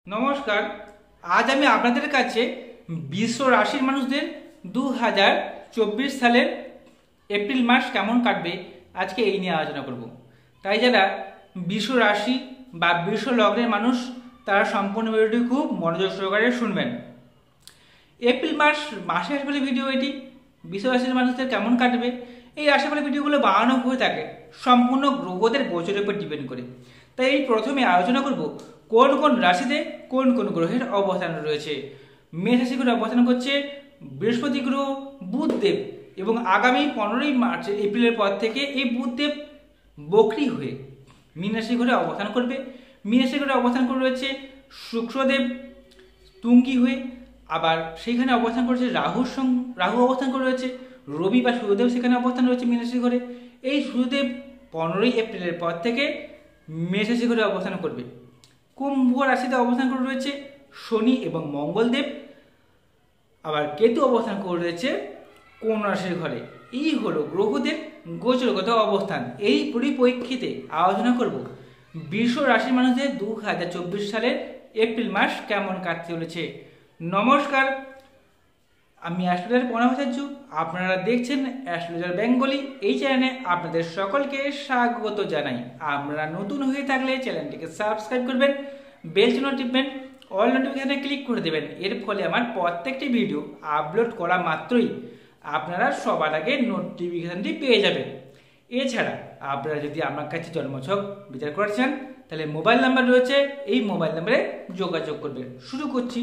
নমস্কার। আজ আমি আপনাদের কাছে বিশ্ব রাশির মানুষদের 2024 সালের এপ্রিল মাস কেমন কাটবে আজকে এই নিয়ে আলোচনা করব। তাই যারা বিশ্ব রাশি বা বিশ্ব লগ্নের মানুষ তারা সম্পূর্ণ ভিডিওটি খুব মনোযোগ সহকারে শুনবেন। এপ্রিল মাসে আসলে ভিডিও এটি বিশ্ব রাশির মানুষদের কেমন কাটবে এই রাশিফলের ভিডিওগুলো বানানো হয়ে থাকে সম্পূর্ণ গ্রহদের গোচরের উপর ডিপেন্ড করে। তাই এই প্রথমে আলোচনা করব কোন কোন রাশিতে কোন কোন গ্রহের অবস্থান রয়েছে। মেষ রাশি গ্রহে অবস্থান করছে বৃহস্পতি গ্রহ, বুধদেব, এবং আগামী 15ই মার্চ এপ্রিলের পর থেকে এই বুধদেব বকরি হয়ে মীন রাশি ঘরে অবস্থান করবে। মীন রাশি ঘরে অবস্থান করে রয়েছে শুক্রদেব তুঙ্গি হয়ে, আবার সেইখানে অবস্থান করেছে রাহু অবস্থান করে রয়েছে, রবি বা সূর্যদেব সেখানে অবস্থান রয়েছে মীন রাশি ঘরে। এই সূর্যদেব 15ই এপ্রিলের পর থেকে মেষ রাশি ঘরে অবস্থান করবে। কুম্ভ রাশিতে অবস্থান করে রয়েছে শনি এবং মঙ্গলদেব, আবার কেতু অবস্থান করে রয়েছে কন্যা রাশির ঘরে। এই হলো গ্রহদের গোচরগত অবস্থান। এই পরিপ্রেক্ষিতে আলোচনা করব বিশ্ব রাশির মানুষদের 2024 সালের এপ্রিল মাস কেমন কাটতে চলেছে। নমস্কার, আমি অ্যাস্ট্রোলজার প্রণবাচার্য, আপনারা দেখছেন অ্যাস্ট্রোলজার বেঙ্গলি। এই চ্যানেলে আপনাদের সকলকে স্বাগত জানাই। আপনারা নতুন হয়ে থাকলে চ্যানেলটিকে সাবস্ক্রাইব করবেন, বেল চিহ্ন টিপবেন, অল নোটিফিকেশনে ক্লিক করে দেবেন। এর ফলে আমার প্রত্যেকটি ভিডিও আপলোড করা মাত্রই আপনারা সবার আগে নোটিফিকেশনটি পেয়ে যাবেন। এছাড়া আপনারা যদি আমার কাছে জন্মছক বিচার করতে চান তাহলে মোবাইল নাম্বার রয়েছে, এই মোবাইল নাম্বারে যোগাযোগ করবেন। শুরু করছি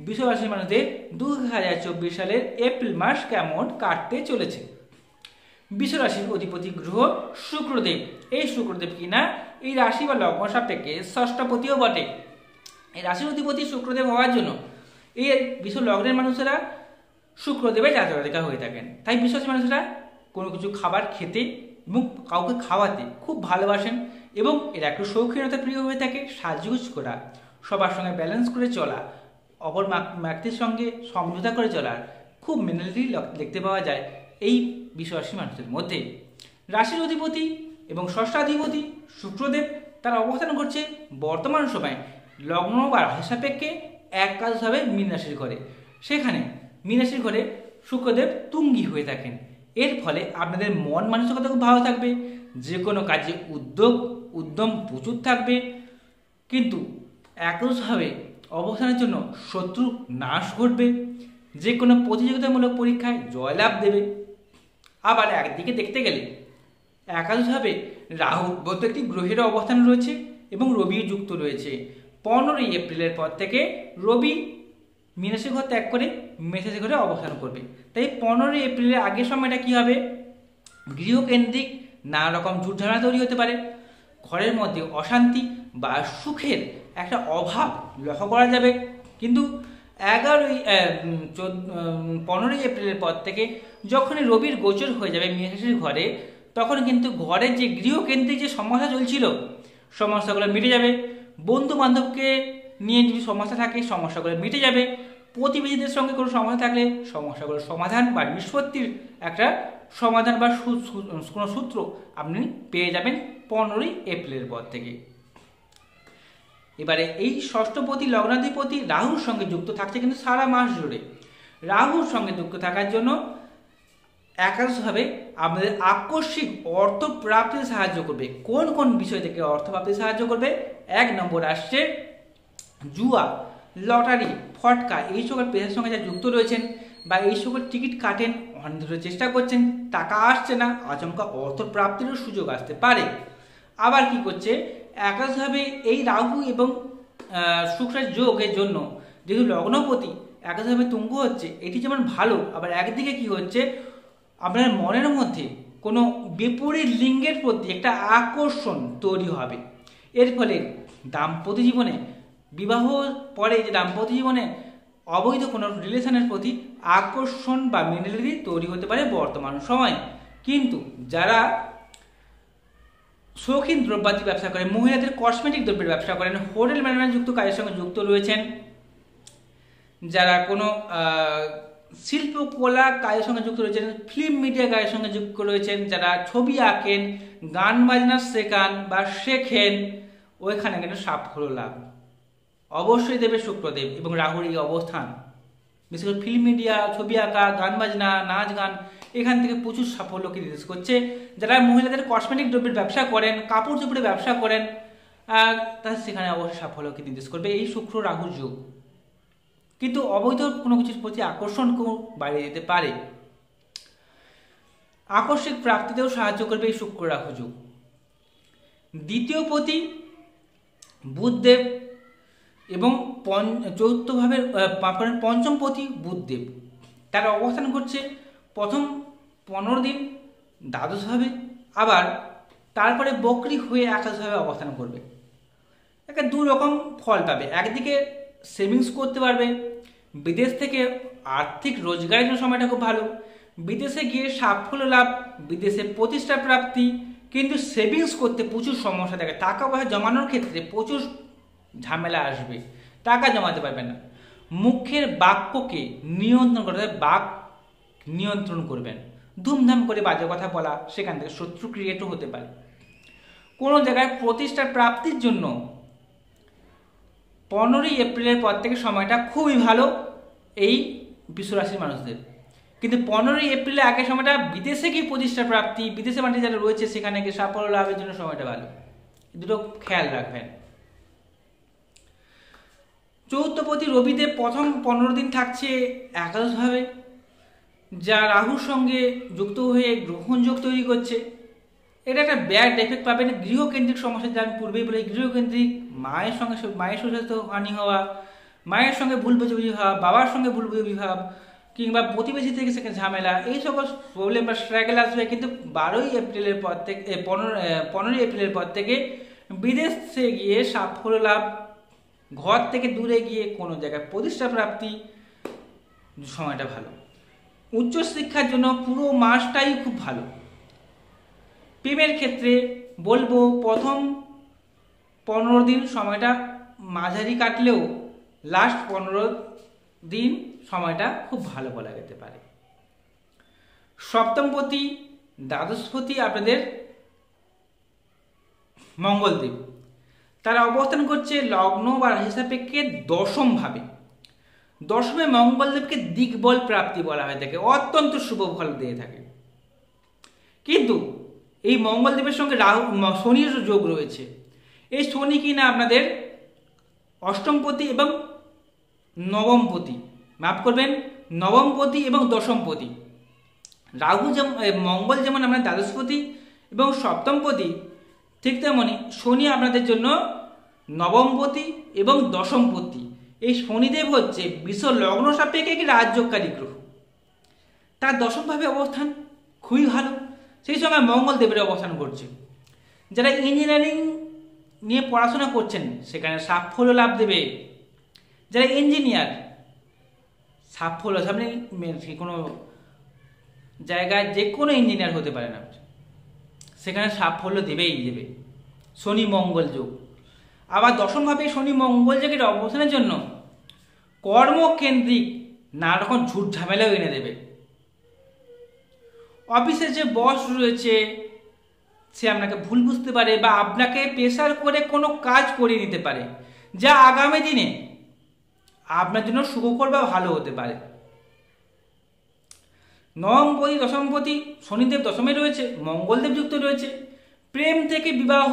বিশ্ব রাশির মানুষদের 2024 সালের এপ্রিল মাস কেমন কাটতে চলেছে। বিশ্ব রাশির অধিপতি গ্রহ শুক্রদেব। এই শুক্রদেব কিনা এই রাশি বা লগ্ন সাপেক্ষে ষষ্ঠপতিও বটে। এই রাশির অধিপতি শুক্রদেব হওয়ার জন্য এই বিশ্ব লগ্নের মানুষেরা শুক্রদেবের জাতকা হয়ে থাকেন। তাই বিশ্ব রাশির মানুষেরা কোনো কিছু খাবার খেতে এবং কাউকে খাওয়াতে খুব ভালোবাসেন, এবং এরা একটু শৌখিনতা প্রিয় হয়ে থাকে। সাজগুজ করা, সবার সঙ্গে ব্যালেন্স করে চলা, অপর ব্যক্তির সঙ্গে সমঝোতা করে চলার খুব মেন্টালিটি দেখতে পাওয়া যায় এই বিশ্বরাশির মানুষদের মধ্যে। রাশির অধিপতি এবং ষষ্ঠাধিপতি শুক্রদেব তার অবস্থান করছে বর্তমান সময়ে লগ্ন বা রাশি সাপেক্ষে একাদশভাবে মীন রাশির ঘরে। সেখানে মীন রাশির ঘরে শুক্রদেব তুঙ্গি হয়ে থাকেন। এর ফলে আপনাদের মন মানসিকতা খুব ভালো থাকবে, যে কোনো কাজে উদ্যম প্রচুর থাকবে, কিন্তু একাদশভাবে অবস্থানের জন্য শত্রু নাশ ঘটবে, যে কোনো প্রতিযোগিতামূলক পরীক্ষায় জয়লাভ দেবে। আবার একদিকে দেখতে গেলে একাদশভাবে রাহু বলতে একটি গ্রহের অবস্থান রয়েছে এবং রবিও যুক্ত রয়েছে। 15ই এপ্রিলের পর থেকে রবি মীন রাশি ঘর ত্যাগ করে মেষ রাশি ঘরে অবস্থান করবে। তাই 15ই এপ্রিলের আগের সময়টা কি হবে, গৃহকেন্দ্রিক নানা রকম ঝুটঝামেলা তৈরি হতে পারে, ঘরের মধ্যে অশান্তি বা সুখের একটা অভাব লক্ষ্য করা যাবে। কিন্তু 15ই এপ্রিলের পর থেকে যখনই রবির গোচর হয়ে যাবে মীন রাশির ঘরে, তখন কিন্তু ঘরের যে গৃহকেন্দ্রিক যে সমস্যা চলছিল সমস্যাগুলো মিটে যাবে। বন্ধু বান্ধবকে নিয়ে যদি সমস্যা থাকে সমস্যাগুলো মিটে যাবে। প্রতিবেশীদের সঙ্গে কোনো সমস্যা থাকলে সমস্যাগুলোর সমাধান বা নিষ্পত্তির একটা সমাধান বা কোনো সূত্র আপনি পেয়ে যাবেন 15ই এপ্রিলের পর থেকে। এবারে এই ষষ্ঠপতি লগ্নাধিপতি রাহুর সঙ্গে যুক্ত থাকছে কিন্তু সারা মাস জুড়ে। রাহুর সঙ্গে যুক্ত থাকার জন্য একাদশভাবে আপনাদের আকস্মিক অর্থ প্রাপ্তিতে সাহায্য করবে। কোন কোন বিষয় থেকে অর্থ প্রাপ্তিতে সাহায্য করবে? 1 নম্বর আসছে জুয়া, লটারি, ফটকা, এই সকল পেশার সঙ্গে যা যুক্ত রয়েছেন বা এই সকল টিকিট কাটেন, অনেক ধরে চেষ্টা করছেন, টাকা আসছে না, আচমকা অর্থ প্রাপ্তিরও সুযোগ আসতে পারে। আবার কি করছে, একাদশভাবে এই রাহু এবং শুক্রের যোগের জন্য যেহেতু লগ্নপতি একাদশভাবে তুঙ্গ হচ্ছে, এটি যেমন ভালো, আবার একদিকে কি হচ্ছে আপনার মনের মধ্যে কোনো বিপরীত লিঙ্গের প্রতি একটা আকর্ষণ তৈরি হবে। এর ফলে দাম্পত্য জীবনে বিবাহ পরে যে দাম্পত্য জীবনে অবৈধ কোনো রিলেশনের প্রতি আকর্ষণ বা মেন্টালিটি তৈরি হতে পারে বর্তমান সময়ে। কিন্তু যারা শৌখিন দ্রব্যাদি ব্যবসা করেন, মহিলাদের কসমেটিক দ্রব্যের ব্যবসা করেন, হোটেল ম্যানেজমেন্ট যুক্ত কাজের সঙ্গে যুক্ত রয়েছেন, যারা কোনো শিল্পকলা কাজের সঙ্গে যুক্ত রয়েছেন, ফিল্ম মিডিয়া কাজের সঙ্গে যুক্ত রয়েছেন, যারা ছবি আঁকেন, গান বাজনা শেখান বা শেখেন, ওইখানে কিন্তু সাফল্য লাভ। অবশ্যই দেবে শুক্রদেব এবং রাহুর এই অবস্থান। বিশেষ করে ফিল্ম মিডিয়া, ছবি আঁকা, গান বাজনা, নাচ গান, এখান থেকে প্রচুর সাফল্যকে নির্দেশ করছে। যারা মহিলাদের কসমেটিক দ্রব্যের ব্যবসা করেন, কাপড় চোপড়ের ব্যবসা করেন, তারা সেখানে অবশ্যই সাফল্যকে নির্দেশ করবে এই শুক্র রাহুর যোগ। কিন্তু অবৈধ কোনো কিছুর প্রতি আকর্ষণকেও বাড়িয়ে দিতে পারে। আকস্মিক প্রাপ্তিতেও সাহায্য করবে এই শুক্র রাহু যোগ। দ্বিতীয় পতি বুধদেব এবং চতুর্থ ভাবের পঞ্চম পতি বুধদেব, তারা অবস্থান করছে প্রথম 15 দিন দ্বাদশভাবে, আবার তারপরে বকরি হয়ে একাদশভাবে অবস্থান করবে। একটা দু রকম ফল পাবে। একদিকে সেভিংস করতে পারবে, বিদেশ থেকে আর্থিক রোজগারের জন্য সময়টা খুব ভালো, বিদেশে গিয়ে সাফল্য লাভ, বিদেশে প্রতিষ্ঠা প্রাপ্তি, কিন্তু সেভিংস করতে প্রচুর সমস্যা থাকে। টাকা পয়সা জমানোর ক্ষেত্রে প্রচুর ঝামেলা আসবে, টাকা জমাতে পারবে না। মুখের বাক্যকে নিয়ন্ত্রণ করতে, বাক নিয়ন্ত্রণ করবেন। ধুমধাম করে বাজে কথা বলা, সেখান থেকে শত্রু ক্রিয়েটও হতে পারে। কোনো জায়গায় প্রতিষ্ঠা প্রাপ্তির জন্য 15ই এপ্রিলের পর থেকে সময়টা খুবই ভালো এই বৃষ রাশির মানুষদের। কিন্তু 15ই এপ্রিলের আগের সময়টা বিদেশে গিয়ে প্রতিষ্ঠা প্রাপ্তি, বিদেশে মাটি যারা রয়েছে সেখানে গিয়ে সাফল্য লাভের জন্য সময়টা ভালো। দুটো খেয়াল রাখবেন। চতুর্থপতি রবিদেব প্রথম 15 দিন থাকছে একাদশভাবে, যা রাহুর সঙ্গে যুক্ত হয়ে গ্রহণযোগ তৈরি করছে। এটা একটা ব্যাড এফেক্ট পাবেন। গৃহকেন্দ্রিক সমস্যা, যা আমি পূর্বেই বলে, গৃহকেন্দ্রিক মায়ের সুস্বাস্থ্য হানি হওয়া, মায়ের সঙ্গে ভুল বোঝাবুঝি হওয়া, বাবার সঙ্গে ভুল বোঝাবুঝি হওয়া, কিংবা প্রতিবেশী থেকে সেখানে ঝামেলা, এই সকল প্রবলেম বা স্ট্রাগল আসবে। কিন্তু 15ই এপ্রিলের পর থেকে বিদেশে গিয়ে সাফল্য লাভ, ঘর থেকে দূরে গিয়ে কোনো জায়গায় প্রতিষ্ঠা প্রাপ্তি, সময়টা ভালো। উচ্চশিক্ষার জন্য পুরো মাসটাই খুব ভালো। প্রেমের ক্ষেত্রে বলবো প্রথম 15 দিন সময়টা মাঝারি কাটলেও লাস্ট 15 দিন সময়টা খুব ভালো বলা যেতে পারে। সপ্তমপতি দ্বাদশপতি আপনাদের মঙ্গলদেব, তারা অবস্থান করছে লগ্ন বা রাশি সাপেক্ষে দশমভাবে। দশমে মঙ্গলদেবকে দিগ্বল প্রাপ্তি বলা হয়ে থাকে, অত্যন্ত শুভ ফল দিয়ে থাকে। কিন্তু এই মঙ্গলদেবের সঙ্গে শনির যোগ রয়েছে। এই শনি কিনা আপনাদের অষ্টমপতি এবং নবমপতি, মাফ করবেন, নবমপতি এবং দশমপতি। রাহু যেমন, মঙ্গল যেমন আপনার দ্বাদশপতি এবং সপ্তমপতি, ঠিক তেমনি শনি আপনাদের জন্য নবমপতি এবং দশমপতি। এই শনিদেব হচ্ছে বৃষ লগ্ন সাপেক্ষে একটি রাজযোগকারী গ্রহ, তার দশমভাবে অবস্থান খুবই ভালো। সেই সময় মঙ্গলদেবের অবস্থান করছে। যারা ইঞ্জিনিয়ারিং নিয়ে পড়াশোনা করছেন সেখানে সাফল্য লাভ দেবে। যারা ইঞ্জিনিয়ার, সাফল্য, সামনে কোনো জায়গায় যে কোনো ইঞ্জিনিয়ার হতে পারে না, সেখানে সাফল্য দেবেই দেবে। শনি মঙ্গল যোগ। আবার দশমভাবে শনি মঙ্গল যোগের অবস্থানের জন্য কর্মকেন্দ্রিক নানা রকম ঝুট ঝামেলাও এনে দেবে। অফিসের যে বস রয়েছে সে আপনাকে ভুল বুঝতে পারে বা আপনাকে প্রেসার করে কোনো কাজ করিয়ে নিতে পারে, যা আগামী দিনে আপনার জন্য সুখকর বা ভালো হতে পারে। নবমপতি দশমপতি শনিদেব দশমে রয়েছে, মঙ্গলদেব যুক্ত রয়েছে। প্রেম থেকে বিবাহ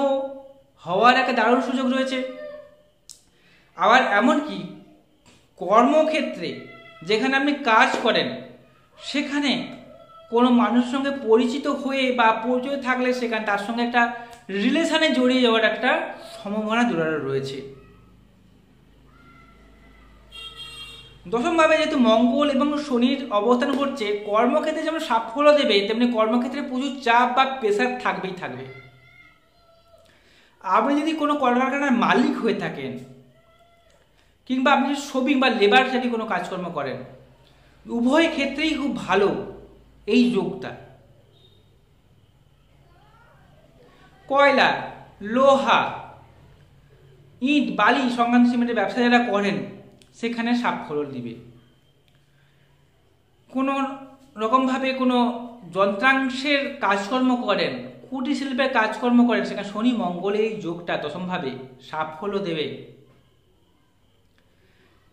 হওয়ার একটা দারুণ সুযোগ রয়েছে। আবার এমনকি কর্মক্ষেত্রে যেখানে আপনি কাজ করেন সেখানে কোনো মানুষের সঙ্গে পরিচিত হয়ে বা পরিচয় থাকলে সেখানে তার সঙ্গে একটা রিলেশনে জড়িয়ে যাওয়ার একটা সম্ভাবনা জোরালো রয়েছে। দশমভাবে যেহেতু মঙ্গল এবং শনির অবস্থান করছে, কর্মক্ষেত্রে যেমন সাফল্য দেবে তেমনি কর্মক্ষেত্রে প্রচুর চাপ বা প্রেসার থাকবেই থাকবে। আপনি যদি কোনো কলকারখানার মালিক হয়ে থাকেন কিংবা আপনি যদি শ্রমিক বা লেবার সাথে কোনো কাজকর্ম করেন, উভয় ক্ষেত্রেই খুব ভালো এই যোগটা। কয়লা, লোহা, ইট, বালি সংক্রান্ত সিমেন্টের ব্যবসা যারা করেন সেখানে সাফল্য দিবে। কোনো রকমভাবে কোনো যন্ত্রাংশের কাজকর্ম করেন, কুটির শিল্পের কাজকর্ম করেন, সেখানে শনি মঙ্গলের এই যোগটা দশমভাবে সাফল্য দেবে।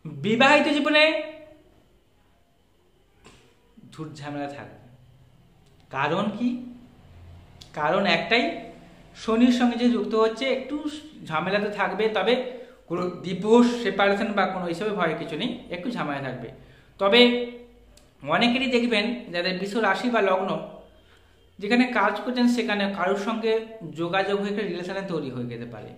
বিবাহিত জীবনে ঝুট ঝামেলা থাকবে। কারণ কি? কারণ একটাই, শনির সঙ্গে যে যুক্ত হচ্ছে, একটু ঝামেলা তো থাকবে, তবে কোনো ডিভোর্স সেপারেশন বা কোনো হিসাবে ভয় কিছু নেই, একটু ঝামেলা থাকবে। তবে অনেকেরই দেখবেন যাদের বৃষ রাশি বা লগ্ন যেখানে কাজ করছেন সেখানে কারোর সঙ্গে যোগাযোগ হয়ে একটা রিলেশনে তৈরি হয়ে যেতে পারে,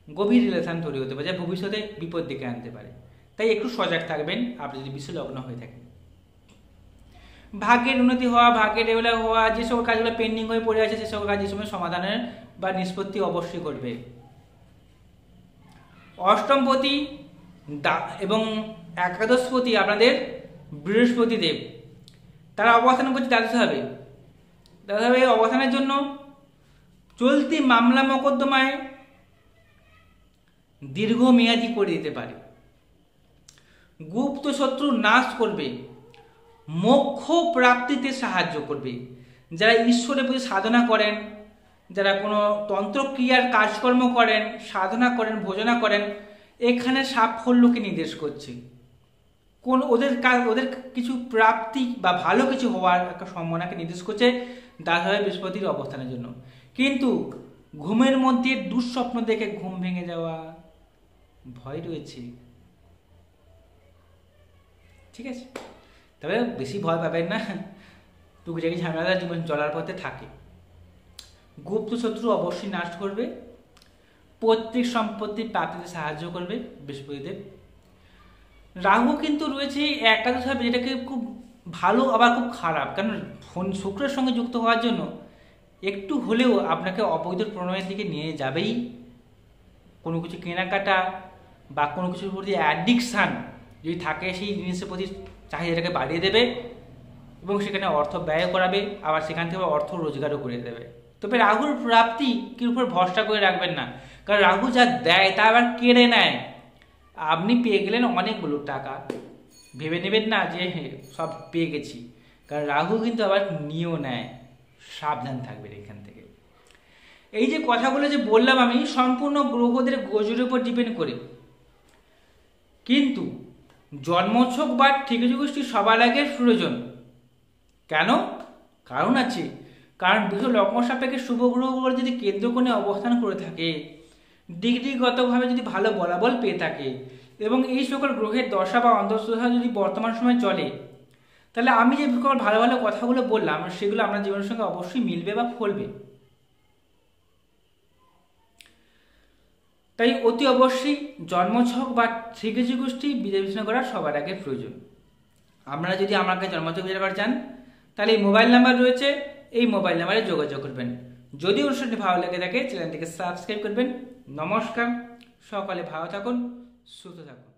গভীর রিলেশন তৈরি হতে পারে, যা ভবিষ্যতে বিপদ ডেকে আনতে পারে। তাই একটু সজাগ থাকবেন আপনি যদি বৃষ লগ্ন হয়ে থাকেন। ভাগ্যের উন্নতি হওয়া, ভাগ্যের ডেভেলপ হওয়া, যে সকল কাজগুলো পেন্ডিং হয়ে পড়ে আছে সে সকল কাজ এই সময় সমাধানের বা নিষ্পত্তি অবশ্যই করবে। অষ্টমপতি এবং একাদশপতি আপনাদের বৃহস্পতি দেব, তারা অবস্থান করছে দ্বাদশে হবে। অবস্থানের জন্য চলতি মামলা মোকদ্দমায় দীর্ঘমেয়াদী করে দিতে পারে, গুপ্ত শত্রু নাশ করবে, মোক্ষ প্রাপ্তিতে সাহায্য করবে। যারা ঈশ্বরের প্রতি সাধনা করেন, যারা কোনো তন্ত্রক্রিয়ার কাজকর্ম করেন, সাধনা করেন, ভোজনা করেন, এখানে সাফল্যকে নির্দেশ করছে। ওদের কিছু প্রাপ্তি বা ভালো কিছু হওয়ার একটা সম্ভাবনাকে নির্দেশ করছে দ্বাদশে বৃহস্পতির অবস্থানের জন্য। কিন্তু ঘুমের মধ্যে দুঃস্বপ্ন দেখে ঘুম ভেঙে যাওয়া ভয় রয়েছে, ঠিক আছে? তবে বেশি ভয় পাবেন না, টুকিটাকি ঝামেলা জীবন চলার পথে থাকে। গুপ্ত শত্রু অবশ্যই নাশ করবে, পৈতৃক সম্পত্তি প্রাপ্তিতে সাহায্য করবে বৃহস্পতিদেব। রাহু কিন্তু রয়েছে একাদশ ভাবে, যেটাকে খুব ভালো আবার খুব খারাপ, কারণ শুক্রের সঙ্গে যুক্ত হওয়ার জন্য একটু হলেও আপনাকে অবৈধ প্রণয়ের দিকে নিয়ে যাবেই। কোনো কিছু কেনাকাটা বা কোনো কিছুর প্রতি অ্যাডিকশান যদি থাকে, সেই জিনিসের প্রতি চাহিদাটাকে বাড়িয়ে দেবে এবং সেখানে অর্থ ব্যয় করাবে, আবার সেখান থেকে অর্থ রোজগারও করে দেবে। তবে রাহুর প্রাপ্তির উপর ভরসা করে রাখবেন না, কারণ রাহু যা দেয় তা আবার কেড়ে নেয়। আপনি পেয়ে গেলেন অনেকগুলো টাকা, ভেবে নেবেন না যে সব পেয়ে গেছি, কারণ রাহু কিন্তু আবার নিয়েও নেয়, সাবধান থাকবেন এখান থেকে। এই যে কথাগুলো যে বললাম আমি, সম্পূর্ণ গ্রহদের গোচরের উপর ডিপেন্ড করে, কিন্তু জন্মছক বা ঠিকজোষ্ঠী সবার আগে প্রয়োজন। কেন? কারণ আছে, কারণ বৃষ লগ্ন সাপেক্ষে শুভ গ্রহগুলো যদি কেন্দ্রকোণে অবস্থান করে থাকে, ডিগ্রিগতভাবে যদি ভালো বলাবল পেয়ে থাকে এবং এই সকল গ্রহের দশা বা অন্তর্দশা যদি বর্তমান সময় চলে, তাহলে আমি যে সকল ভালো ভালো কথাগুলো বললাম সেগুলো আপনার জীবনের সঙ্গে অবশ্যই মিলবে বা ফলবে। তাই অতি অবশ্যই জন্মছক বা ঠিকজোষ্ঠী বিবেচনা করা সবার আগে প্রয়োজন। আপনারা যদি আমাকে জন্মছক জানাবার চান তাহলে এই মোবাইল নাম্বার রয়েছে, এই মোবাইল নাম্বারে যোগাযোগ করবেন। যদি অনুষ্ঠানটি ভালো লেগে থাকে চ্যানেলটিকে সাবস্ক্রাইব করবেন। নমস্কার, সকালে ভালো থাকুন, সুস্থ থাকুন।